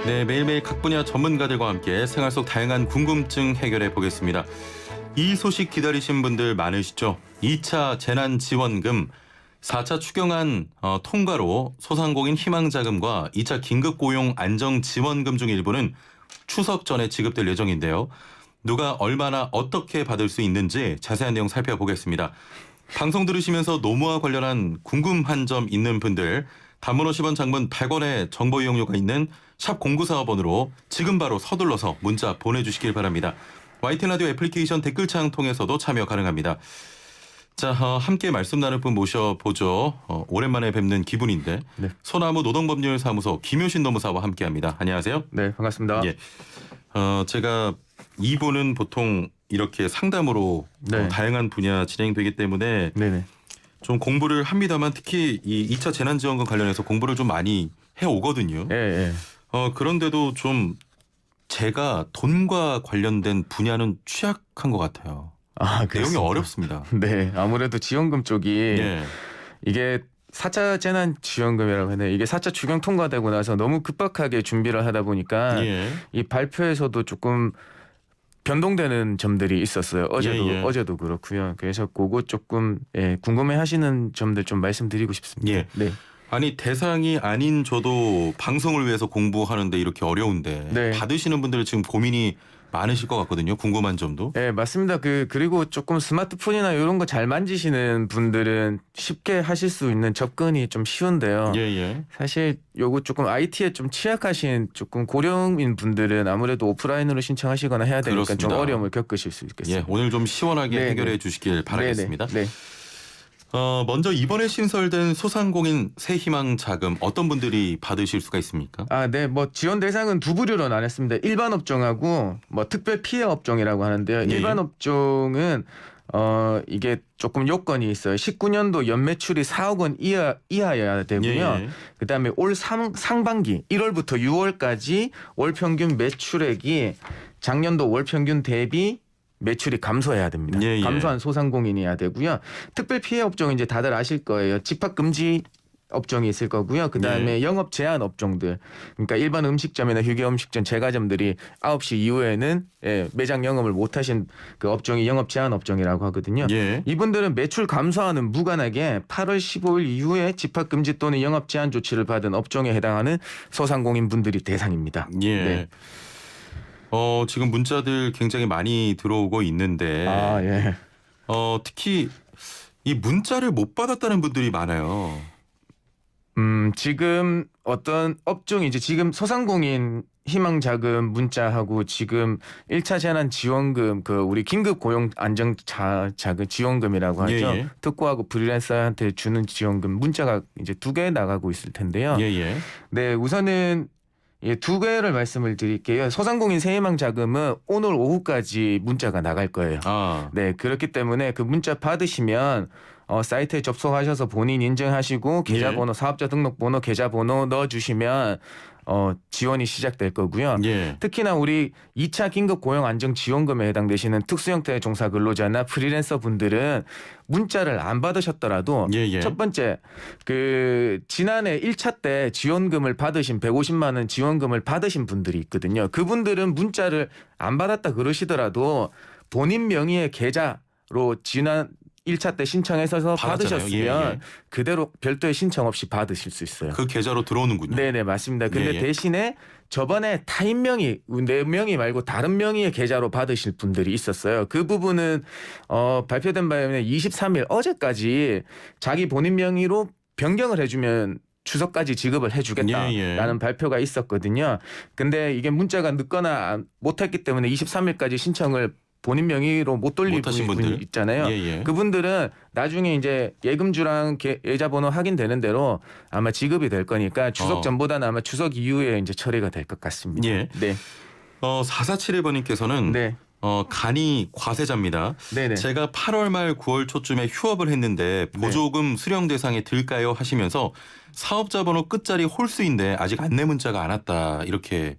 네, 매일매일 각 분야 전문가들과 함께 생활 속 다양한 궁금증 해결해 보겠습니다. 이 소식 기다리신 분들 많으시죠? 2차 재난지원금 4차 추경안 통과로 소상공인 희망자금과 2차 긴급고용 안정지원금 중 일부는 추석 전에 지급될 예정인데요. 누가 얼마나 어떻게 받을 수 있는지 자세한 내용 살펴보겠습니다. 방송 들으시면서 노무와 관련한 궁금한 점 있는 분들 단문 50원 장문 100원의 정보 이용료가 있는 샵 0945번으로 지금 바로 서둘러서 문자 보내주시길 바랍니다. YTN 라디오 애플리케이션 댓글창 통해서도 참여 가능합니다. 자, 함께 말씀 나눌 분 모셔보죠. 오랜만에 뵙는 기분인데 네. 소나무 노동법률사무소 김효신 노무사와 함께합니다. 안녕하세요. 네, 반갑습니다. 예, 제가 2부는 보통 이렇게 상담으로 네. 다양한 분야 진행되기 때문에 네네. 좀 공부를 합니다만 특히 이 2차 재난지원금 관련해서 공부를 좀 많이 해오거든요. 예, 예. 그런데도 좀 제가 돈과 관련된 분야는 취약한 것 같아요. 아, 내용이 그렇습니다. 어렵습니다. 네, 아무래도 지원금 쪽이 예. 이게 4차 재난지원금이라고 하네. 이게 4차 추경 통과되고 나서 너무 급박하게 준비를 하다 보니까 예. 이 발표에서도 조금 변동되는 점들이 있었어요. 어제도 그렇고요. 그래서 그거 조금 궁금해하시는 점들 좀 말씀드리고 싶습니다. 예. 네. 아니 대상이 아닌 저도 방송을 위해서 공부하는데 이렇게 어려운데 네. 받으시는 분들 지금 고민이 많으실 것 같거든요. 궁금한 점도. 네, 맞습니다. 그리고 조금 스마트폰이나 이런 거 잘 만지시는 분들은 쉽게 하실 수 있는 접근이 좀 쉬운데요. 예. 사실 요거 조금 IT에 좀 취약하신 조금 고령인 분들은 아무래도 오프라인으로 신청하시거나 해야 되니까 그렇습니다. 좀 어려움을 겪으실 수 있겠습니다. 예. 오늘 좀 시원하게 네, 해결해 네. 주시길 바라겠습니다. 네. 먼저 이번에 신설된 소상공인 새희망 자금 어떤 분들이 받으실 수가 있습니까? 아, 네. 뭐 지원 대상은 두 부류로 나눴습니다. 일반 업종하고 뭐 특별 피해 업종이라고 하는데요. 예. 일반 업종은 이게 조금 요건이 있어요. 19년도 연매출이 4억 원 이하여야 되고요. 예. 그다음에 올 상반기 1월부터 6월까지 월 평균 매출액이 작년도 월 평균 대비 매출이 감소해야 됩니다. 예. 감소한 소상공인이어야 되고요. 특별 피해 업종은 이제 다들 아실 거예요. 집합 금지 업종이 있을 거고요. 그다음에 영업 제한 업종들. 그러니까 일반 음식점이나 휴게 음식점 제과점들이 9시 이후에는 매장 영업을 못 하신 그 업종이 영업 제한 업종이라고 하거든요. 예. 이분들은 매출 감소와는 무관하게 8월 15일 이후에 집합 금지 또는 영업 제한 조치를 받은 업종에 해당하는 소상공인 분들이 대상입니다. 예. 네. 지금 문자들 굉장히 많이 들어오고 있는데 아, 예. 특히 이 문자를 못 받았다는 분들이 많아요. 지금 어떤 업종이 이제 지금 소상공인 희망자금 문자하고 지금 1차 재난지원금 그 우리 긴급고용 안정자금 지원금이라고 하죠. 예. 특고하고 프리랜서한테 주는 지원금 문자가 이제 두 개 나가고 있을 텐데요. 예. 네, 우선은 두 개를 말씀을 드릴게요. 소상공인 새희망 자금은 오늘 오후까지 문자가 나갈 거예요. 아. 네, 그렇기 때문에 그 문자 받으시면 사이트에 접속하셔서 본인 인증하시고 계좌번호, 사업자 등록번호, 계좌번호 넣어주시면 지원이 시작될 거고요. 예. 특히나 우리 2차 긴급 고용 안정 지원금에 해당되시는 특수 형태의 종사 근로자나 프리랜서 분들은 문자를 안 받으셨더라도 예. 첫 번째 그 지난해 1차 때 지원금을 받으신 150만 원 지원금을 받으신 분들이 있거든요. 그분들은 문자를 안 받았다 그러시더라도 본인 명의의 계좌로 지난 1차 때 신청해서 받았잖아요. 받으셨으면 예. 그대로 별도의 신청 없이 받으실 수 있어요. 그 계좌로 들어오는군요. 네네, 맞습니다. 근데 예. 대신에 저번에 타인 명의, 내 명의 말고 다른 명의의 계좌로 받으실 분들이 있었어요. 그 부분은 발표된 바에 의하면 23일 어제까지 자기 본인 명의로 변경을 해주면 추석까지 지급을 해주겠다라는 발표가 있었거든요. 근데 이게 문자가 늦거나 못했기 때문에 23일까지 신청을 본인 명의로 못 돌릴 분이 있잖아요. 예. 그분들은 나중에 이제 예금주랑 계좌번호 확인되는 대로 아마 지급이 될 거니까 추석 전보다는 아마 추석 이후에 이제 처리가 될 것 같습니다. 예. 네. 4471번님께서는 네. 간이 과세자입니다. 네네. 제가 8월 말 9월 초쯤에 휴업을 했는데 보조금 수령 대상에 들까요 하시면서 사업자 번호 끝자리 홀수인데 아직 안내 문자가 안 왔다 이렇게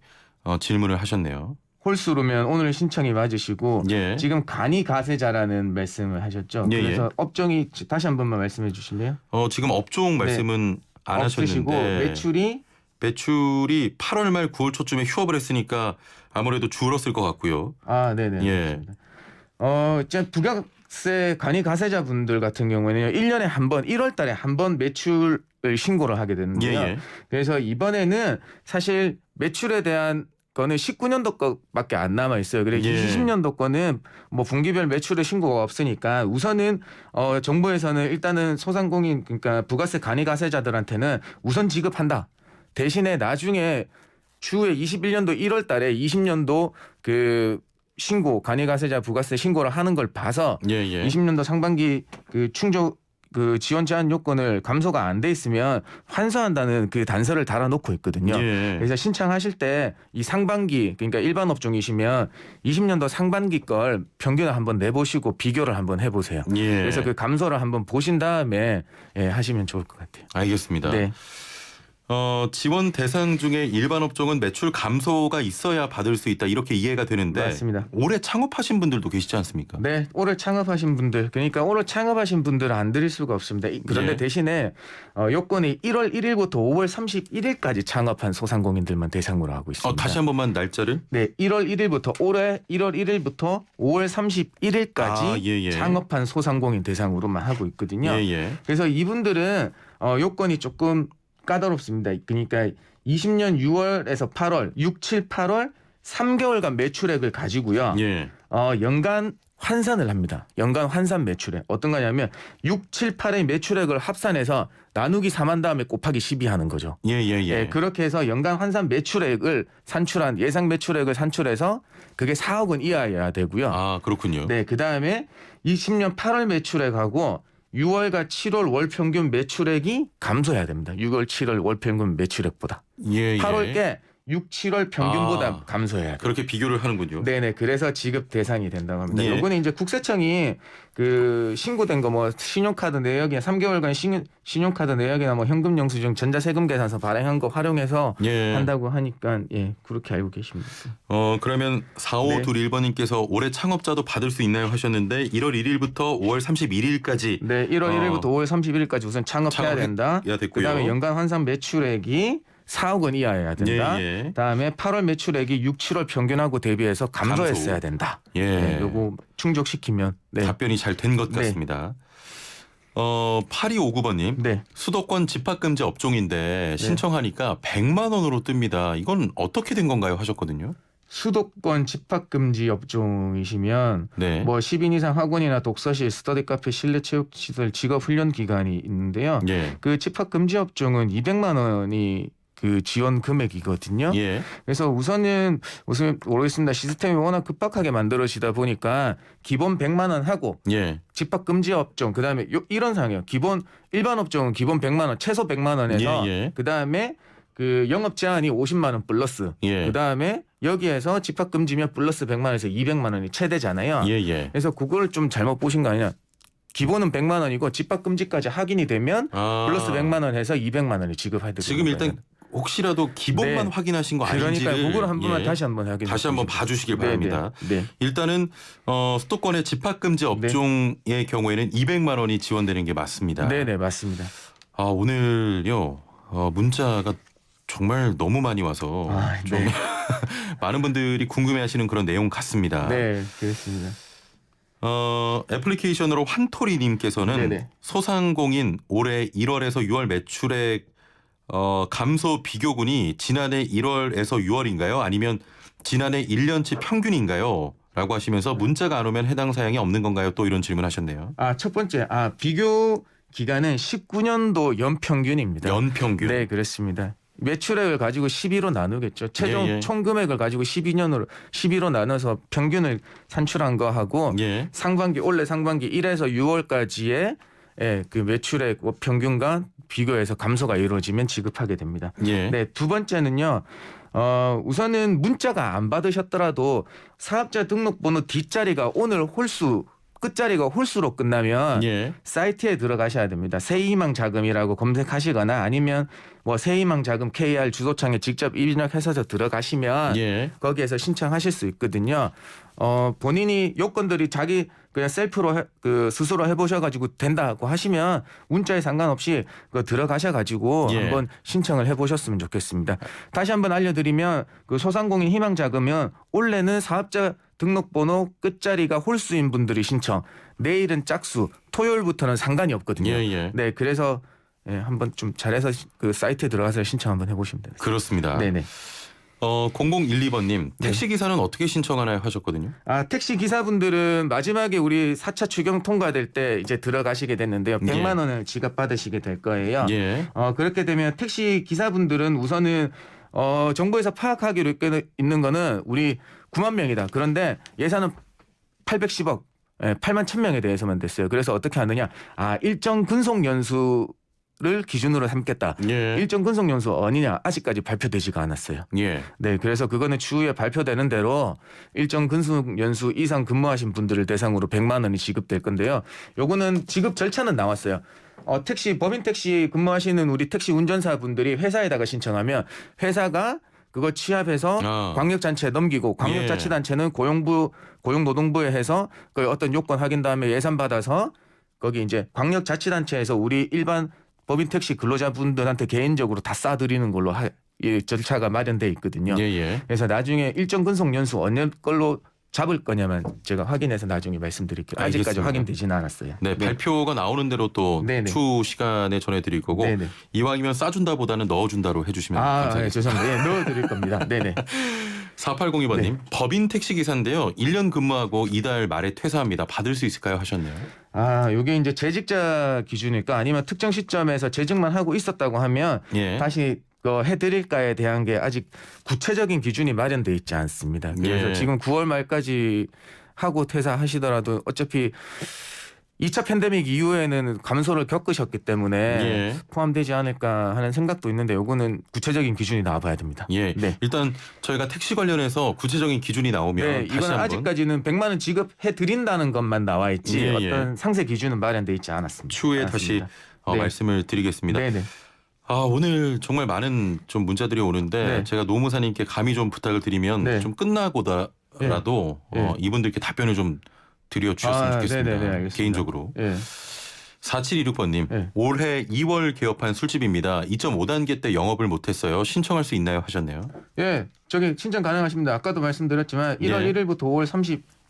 질문을 하셨네요. 홀수로면 오늘 신청이 맞으시고 예. 지금 간이 가세자라는 말씀을 하셨죠. 예. 그래서 업종이 다시 한 번만 말씀해 주실래요? 지금 업종 말씀은 안 없으시고 하셨는데 매출이 매출이 8월 말 9월 초쯤에 휴업을 했으니까 아무래도 줄었을 것 같고요. 아, 네네. 예. 이제 부가세 간이 가세자 분들 같은 경우에는 1년에 한 번, 1월 달에 한 번 매출을 신고를 하게 되는데요. 예. 그래서 이번에는 사실 매출에 대한 거는 19년도 거밖에 안 남아 있어요. 그래 예. 20년도 거는 뭐 분기별 매출의 신고가 없으니까 우선은 정부에서는 일단은 소상공인 그러니까 부가세 간이 가세자들한테는 우선 지급한다. 대신에 나중에 추후에 21년도 1월 달에 20년도 그 신고 간이가세자 부가세 신고를 하는 걸 봐서 예. 20년도 상반기 그 충족 그 지원 제한 요건을 감소가 안 돼 있으면 환수한다는 그 단서를 달아놓고 있거든요. 예. 그래서 신청하실 때 이 상반기 그러니까 일반 업종이시면 20년도 상반기 걸 평균을 한번 내보시고 비교를 한번 해보세요. 예. 그래서 그 감소를 한번 보신 다음에 하시면 좋을 것 같아요. 알겠습니다. 네. 지원 대상 중에 일반 업종은 매출 감소가 있어야 받을 수 있다 이렇게 이해가 되는데 맞습니다. 올해 창업하신 분들도 계시지 않습니까? 네, 올해 창업하신 분들, 그러니까 올해 창업하신 분들은 안 드릴 수가 없습니다. 그런데 예. 대신에 요건이 1월 1일부터 5월 31일까지 창업한 소상공인들만 대상으로 하고 있습니다. 다시 한 번만 날짜를. 네, 1월 1일부터 올해 1월 1일부터 5월 31일까지 예. 창업한 소상공인 대상으로만 하고 있거든요. 예. 그래서 이분들은 요건이 조금 까다롭습니다. 그러니까 20년 6월에서 8월, 6, 7, 8월 3개월간 매출액을 가지고요. 예. 연간 환산을 합니다. 연간 환산 매출액. 어떤 거냐면 6, 7, 8의 매출액을 합산해서 나누기 4만 다음에 곱하기 12 하는 거죠. 예. 그렇게 해서 연간 환산 매출액을 산출한 예상 매출액을 산출해서 그게 4억 원 이하여야 되고요. 아, 그렇군요. 네, 그다음에 20년 8월 매출액하고 6월과 7월 월 평균 매출액이 감소해야 됩니다. 6월, 7월 월 평균 매출액보다. 예. 8월 게 6, 7월 평균보다 감소해야 돼요. 그렇게 비교를 하는군요. 네네. 그래서 지급 대상이 된다고 합니다. 예. 요거는 이제 국세청이 그 신고된 거 뭐 신용카드 내역이나 3개월간 신용카드 내역이나 뭐 현금 영수증 전자세금 계산서 발행한 거 활용해서 예. 한다고 하니까 그렇게 알고 계십니다. 그러면 4521번님께서 올해 창업자도 받을 수 있나요 하셨는데 1월 1일부터 5월 31일까지 네, 1월 1일부터 5월 31일까지 우선 창업해야 된다. 됐고요. 그다음에 연간 환산 매출액이 4억 원 이하여야 된다. 예. 그다음에 8월 매출액이 6, 7월 평균하고 대비해서 감소했어야 된다. 예. 네, 요거 충족시키면 답변이 잘 된 것 같습니다. 8259번님 네. 수도권 집합금지 업종인데 신청하니까 100만 원으로 뜹니다. 이건 어떻게 된 건가요 하셨거든요. 수도권 집합금지 업종이시면 네. 뭐 10인 이상 학원이나 독서실, 스터디 카페, 실내 체육시설, 직업훈련 기관이 있는데요. 예. 그 집합금지 업종은 200만 원이 그 지원 금액이거든요. 예. 그래서 우선 모르겠습니다. 시스템이 워낙 급박하게 만들어지다 보니까 기본 100만 원 하고 예. 집합금지 업종 그다음에 이런 상황이에요. 기본 일반 업종은 기본 100만 원, 최소 100만 원에서 예. 그다음에 그 영업 제한이 50만 원 플러스 예. 그다음에 여기에서 집합금지면 플러스 100만 원에서 200만 원이 최대잖아요. 예. 그래서 그걸 좀 잘못 보신 거 아니냐. 기본은 100만 원이고 집합금지까지 확인이 되면 플러스 100만 원 해서 200만 원을 지급해야 되는 지금 일단 혹시라도 기본만 네. 확인하신 거 아닌지를 그러니까 그걸 한 번만 다시 한번 확인해 다시 한번 봐주시길 바랍니다. 네. 일단은 수도권의 집합금지 업종의 경우에는 200만 원이 지원되는 게 맞습니다. 네, 맞습니다. 오늘요 문자가 정말 너무 많이 와서 좀 많은 분들이 궁금해하시는 그런 내용 같습니다. 네, 그렇습니다. 애플리케이션으로 환토리님께서는 네네. 소상공인 올해 1월에서 6월 매출액 감소 비교군이 지난해 1월에서 6월인가요? 아니면 지난해 1년치 평균인가요? 라고 하시면서 문자가 안 오면 해당 사양이 없는 건가요? 또 이런 질문하셨네요. 첫 번째 비교 기간은 19년도 연평균입니다. 연평균. 네, 그렇습니다. 매출액을 가지고 12로 나누겠죠. 최종 총 금액을 가지고 12로 나눠서 평균을 산출한 거하고 상반기 올해 상반기 1에서 6월까지의 그 매출액 평균과 비교해서 감소가 이루어지면 지급하게 됩니다. 네, 두 번째는요. 우선은 문자가 안 받으셨더라도 사업자 등록번호 뒷자리가 오늘 홀수 끝자리가 홀수로 끝나면 예. 사이트에 들어가셔야 됩니다. 새희망 자금이라고 검색하시거나 아니면 뭐 새희망 자금 KR 주소창에 직접 입력해서 들어가시면 예. 거기에서 신청하실 수 있거든요. 본인이 요건들이 자기 그냥 셀프로 스스로 해보셔가지고 된다고 하시면 문자에 상관없이 그 들어가셔가지고 예. 한번 신청을 해보셨으면 좋겠습니다. 다시 한번 알려드리면 그 소상공인 희망 자금은 원래는 사업자 등록번호 끝자리가 홀수인 분들이 신청. 내일은 짝수, 토요일부터는 상관이 없거든요. 예. 네, 그래서 한번 좀 잘해서 그 사이트에 들어가서 신청 한번 해보시면 됩니다. 그렇습니다. 네네. 0012번님 택시 기사는 어떻게 신청하나요 하셨거든요. 택시 기사분들은 마지막에 우리 4차 추경 통과될 때 이제 들어가시게 됐는데요. 100만 원을 지급 받으시게 될 거예요. 예. 그렇게 되면 택시 기사분들은 우선은 정부에서 파악하기로 있는 거는 우리 9만 명이다. 그런데 예산은 810억, 8만 1,000명에 대해서만 됐어요. 그래서 어떻게 하느냐? 일정 근속 연수를 기준으로 삼겠다. 예. 일정 근속 연수 어느냐? 아직까지 발표되지가 않았어요. 예. 네, 그래서 그거는 추후에 발표되는 대로 일정 근속 연수 이상 근무하신 분들을 대상으로 100만 원이 지급될 건데요. 요거는 지급 절차는 나왔어요. 법인 택시 근무하시는 우리 택시 운전사분들이 회사에다가 신청하면 회사가 그거 취합해서 광역단체에 넘기고 광역자치단체는 고용노동부에 해서 그 어떤 요건 확인 다음에 예산 받아서 거기 이제 광역자치단체에서 우리 일반 법인 택시 근로자분들한테 개인적으로 다 싸드리는 걸로 이 절차가 마련돼 있거든요. 예. 그래서 나중에 일정 근속 연수 어느 걸로 잡을 거냐만 제가 확인해서 나중에 말씀드릴게요. 아직까지 알겠습니다. 확인되지는 않았어요. 네, 발표가 나오는 대로 또 네네. 추후 시간에 전해드릴 거고 네네. 이왕이면 싸준다보다는 넣어준다로 해주시면 감사하겠습니다. 네, 죄송합니다. 넣어드릴 겁니다. 네네. 4802번님 네. 법인 택시 기사인데요. 1년 근무하고 이달 말에 퇴사합니다. 받을 수 있을까요 하셨네요. 요게 이제 재직자 기준일까 아니면 특정 시점에서 재직만 하고 있었다고 하면 예. 다시 해드릴까에 대한 게 아직 구체적인 기준이 마련돼 있지 않습니다. 그래서 예. 지금 9월 말까지 하고 퇴사하시더라도 어차피 2차 팬데믹 이후에는 감소를 겪으셨기 때문에 예. 포함되지 않을까 하는 생각도 있는데 요거는 구체적인 기준이 나와봐야 됩니다. 예. 네. 일단 저희가 택시 관련해서 구체적인 기준이 나오면 네, 다시 이건 한번 아직까지는 100만 원 지급해 드린다는 것만 나와 있지 예. 어떤 상세 기준은 마련돼 있지 않았습니다. 추후에 다시 네. 말씀을 드리겠습니다. 네네. 오늘 정말 많은 좀 문자들이 오는데 네. 제가 노무사님께 감히 좀 부탁을 드리면 네. 좀 끝나고라도 네. 이분들께 답변을 좀 드려주셨으면 좋겠습니다. 네네네, 알겠습니다. 개인적으로. 예. 4726번님 네. 올해 2월 개업한 술집입니다. 2.5단계 때 영업을 못했어요. 신청할 수 있나요 하셨네요. 예, 저기 신청 가능하십니다. 아까도 말씀드렸지만 1월 네. 1일부터 5월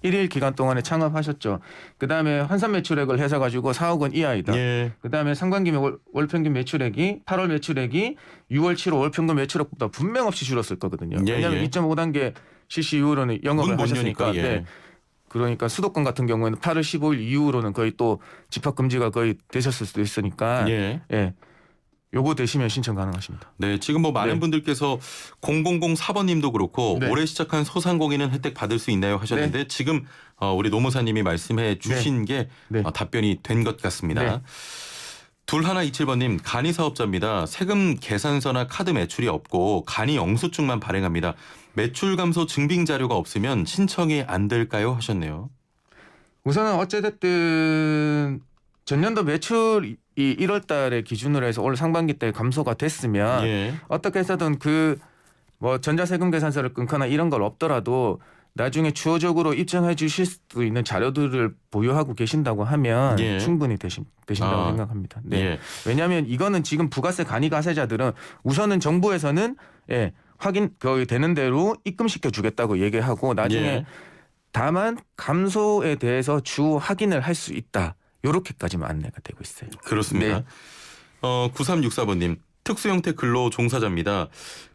31일 기간 동안에 창업하셨죠. 그다음에 환산 매출액을 해서 가지고 4억 원 이하이다. 예. 그다음에 상반기 월 평균 매출액이 8월 매출액이 6월 7월 월 평균 매출액보다 분명 없이 줄었을 거거든요. 예, 왜냐하면 예. 2.5단계 실시 이후로는 영업을 문 못 하셨으니까. 여니까, 예. 네. 그러니까 수도권 같은 경우에는 8월 15일 이후로는 거의 또 집합 금지가 거의 되셨을 수도 있으니까 예. 예. 요거 되시면 신청 가능하십니다. 네, 지금 뭐 많은 네. 분들께서 0004번님도 그렇고 네. 올해 시작한 소상공인은 혜택 받을 수 있나요 하셨는데 지금 우리 노무사님이 말씀해 주신 게 네. 답변이 된 것 같습니다. 네. 둘하나27번님 간이 사업자입니다. 세금 계산서나 카드 매출이 없고 간이 영수증만 발행합니다. 매출 감소 증빙 자료가 없으면 신청이 안 될까요 하셨네요. 우선은 어찌됐든 전년도 매출이 1월 달에 기준으로 해서 올 상반기 때 감소가 됐으면 예. 어떻게 해서든 뭐 전자세금 계산서를 끊거나 이런 걸 없더라도 나중에 주어적으로 입증해 주실 수 있는 자료들을 보유하고 계신다고 하면 예. 충분히 되신다고 생각합니다. 네. 예. 왜냐하면 이거는 지금 부가세 간이 가세자들은 우선은 정부에서는 확인 거의 되는 대로 입금시켜 주겠다고 얘기하고 나중에 예. 다만 감소에 대해서 주 확인을 할 수 있다. 요렇게까지만 안내가 되고 있어요. 그렇습니다. 네. 9364번님 특수형태 근로 종사자입니다.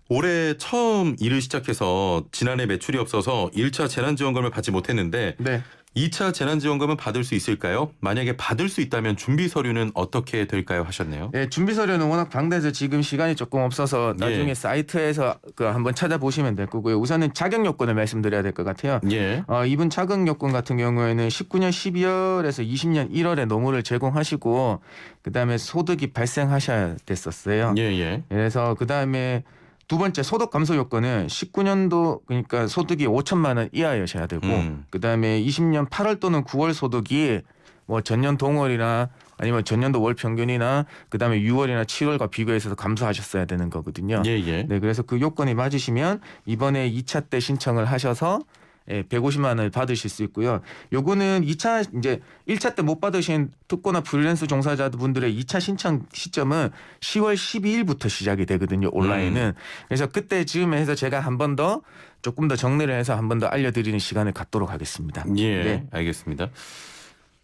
올해 처음 일을 시작해서 지난해 매출이 없어서 1차 재난지원금을 받지 못했는데 네. 2차 재난지원금은 받을 수 있을까요? 만약에 받을 수 있다면 준비 서류는 어떻게 될까요 하셨네요. 네, 준비 서류는 워낙 방대해서 지금 시간이 조금 없어서 나중에 예. 사이트에서 한번 찾아보시면 될 거고요. 우선은 자격 요건을 말씀드려야 될 것 같아요. 예. 이분 자격 요건 같은 경우에는 19년 12월에서 20년 1월에 노무를 제공하시고 그다음에 소득이 발생하셔야 됐었어요. 예. 그래서 그다음에 두 번째 소득 감소 요건은 19년도 그러니까 소득이 5천만 원 이하여셔야 되고 그다음에 20년 8월 또는 9월 소득이 뭐 전년 동월이나 아니면 전년도 월 평균이나 그다음에 6월이나 7월과 비교해서 감소하셨어야 되는 거거든요. 예. 네, 그래서 그 요건이 맞으시면 이번에 2차 때 신청을 하셔서 150만 원을 받으실 수 있고요. 요거는 2차 이제 1차 때 못 받으신 특고나 프리랜서 종사자분들의 2차 신청 시점은 10월 12일부터 시작이 되거든요. 온라인은. 그래서 그때 즈음에 제가 한 번 더 조금 더 정리를 해서 한 번 더 알려드리는 시간을 갖도록 하겠습니다. 예, 네. 알겠습니다.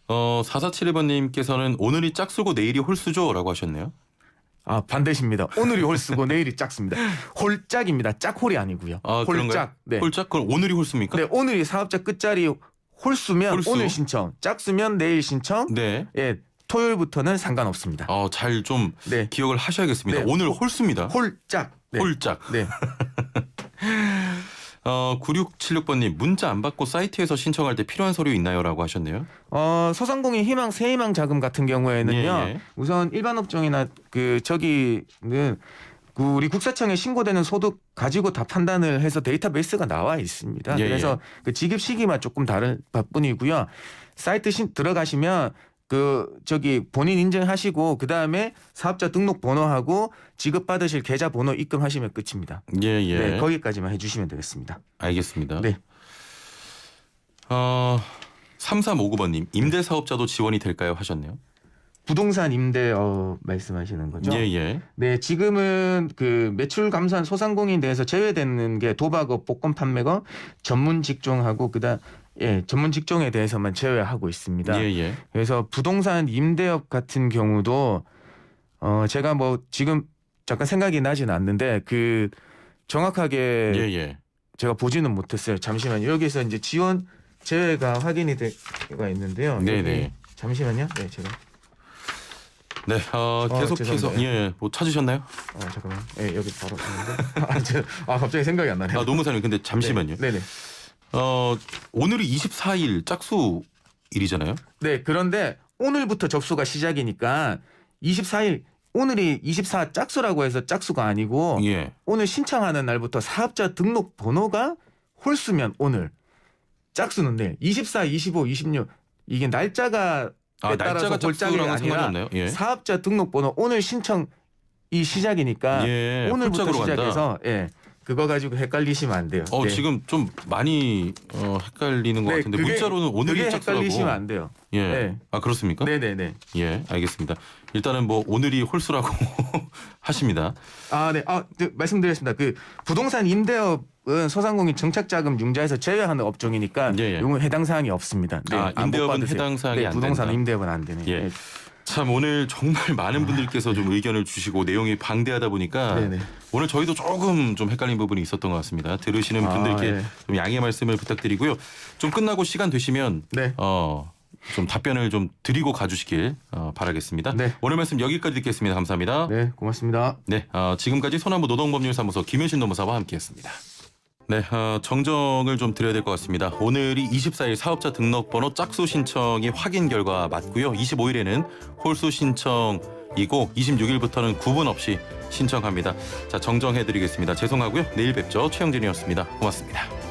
4471번님께서는 오늘이 짝수고 내일이 홀수죠라고 하셨네요. 아, 반대십니다. 오늘이 홀수고 내일이 짝수입니다. 홀짝입니다. 짝홀이 아니고요. 아, 홀짝. 네. 홀짝? 그럼 오늘이 홀수입니까? 네, 오늘이 사업자 끝자리 홀수면 홀수. 오늘 신청, 짝수면 내일 신청. 네. 예, 토요일부터는 상관없습니다. 잘 좀 네. 기억을 하셔야겠습니다. 네. 오늘 홀수입니다. 홀짝. 네. 홀짝. 네. 9676번님 문자 안 받고 사이트에서 신청할 때 필요한 서류 있나요?라고 하셨네요. 소상공인 희망 새희망 자금 같은 경우에는요. 예. 우선 일반 업종이나 저기는 우리 국세청에 신고되는 소득 가지고 다 판단을 해서 데이터베이스가 나와 있습니다. 예. 그래서 그 지급 시기만 조금 다른 뿐이고요. 사이트 들어가시면 본인 인증하시고 그다음에 사업자 등록 번호하고 지급 받으실 계좌 번호 입금하시면 끝입니다. 예. 네, 거기까지만 해주시면 되겠습니다. 알겠습니다. 네. 3359번님 임대사업자도 지원이 될까요? 하셨네요. 부동산 임대 말씀하시는 거죠? 예. 네, 지금은 그 매출 감소한 소상공인 대해서 제외되는 게 도박업, 복권 판매업, 전문 직종하고 전문 직종에 대해서만 제외하고 있습니다. 예. 그래서 부동산 임대업 같은 경우도 제가 뭐 지금 잠깐 생각이 나진 않는데 그 정확하게 예. 제가 보지는 못했어요. 잠시만요. 여기서 이제 지원 제외가 확인이 되가 있는데요. 네네. 여기, 잠시만요. 네, 제가. 네, 계속해서 죄송합니다. 뭐 찾으셨나요? 잠깐만. 네, 여기 바로 있는데. 갑자기 생각이 안 나네요. 노무사님 근데 잠시만요. 네네. 오늘이 24일 짝수일이잖아요. 네, 그런데 오늘부터 접수가 시작이니까 24일 오늘이 24 짝수라고 해서 짝수가 아니고 예. 오늘 신청하는 날부터 사업자 등록 번호가 홀수면 오늘 짝수는 내일 24, 25, 26 이게 날짜가 따라서 날짜가 골짝이 짝수랑은 상관이 아니라 없나요? 예. 사업자 등록번호 오늘 신청이 시작이니까 예, 오늘부터 홀짝으로 시작해서 그거 가지고 헷갈리시면 안 돼요. 네. 지금 좀 많이 헷갈리는 것 같은데 문자로는 오늘이 그게 짝수라고. 헷갈리시면 안 돼요. 예. 네. 그렇습니까? 네네네. 예, 알겠습니다. 일단은 뭐 오늘이 홀수라고 하십니다. 네. 네, 말씀드렸습니다. 그 부동산 임대업은 소상공인 정착자금 융자에서 제외하는 업종이니까 예. 이건 해당 사항이 없습니다. 네, 임대업은 해당 사항이 안 부동산 된다. 임대업은 안 되네. 예. 참 오늘 정말 많은 분들께서 좀 의견을 주시고 내용이 방대하다 보니까 네네. 오늘 저희도 조금 좀 헷갈린 부분이 있었던 것 같습니다. 들으시는 분들께 예. 좀 양해 말씀을 부탁드리고요. 좀 끝나고 시간 되시면 네. 좀 답변을 좀 드리고 가주시길 바라겠습니다. 네. 오늘 말씀 여기까지 듣겠습니다. 감사합니다. 네, 고맙습니다. 네, 지금까지 소나무 노동법률사무소 김현신 노무사와 함께했습니다. 네, 정정을 좀 드려야 될 것 같습니다. 오늘이 24일 사업자 등록번호 짝수 신청이 확인 결과 맞고요. 25일에는 홀수 신청이고 26일부터는 구분 없이 신청합니다. 자, 정정해드리겠습니다. 죄송하고요. 내일 뵙죠. 최영진이었습니다. 고맙습니다.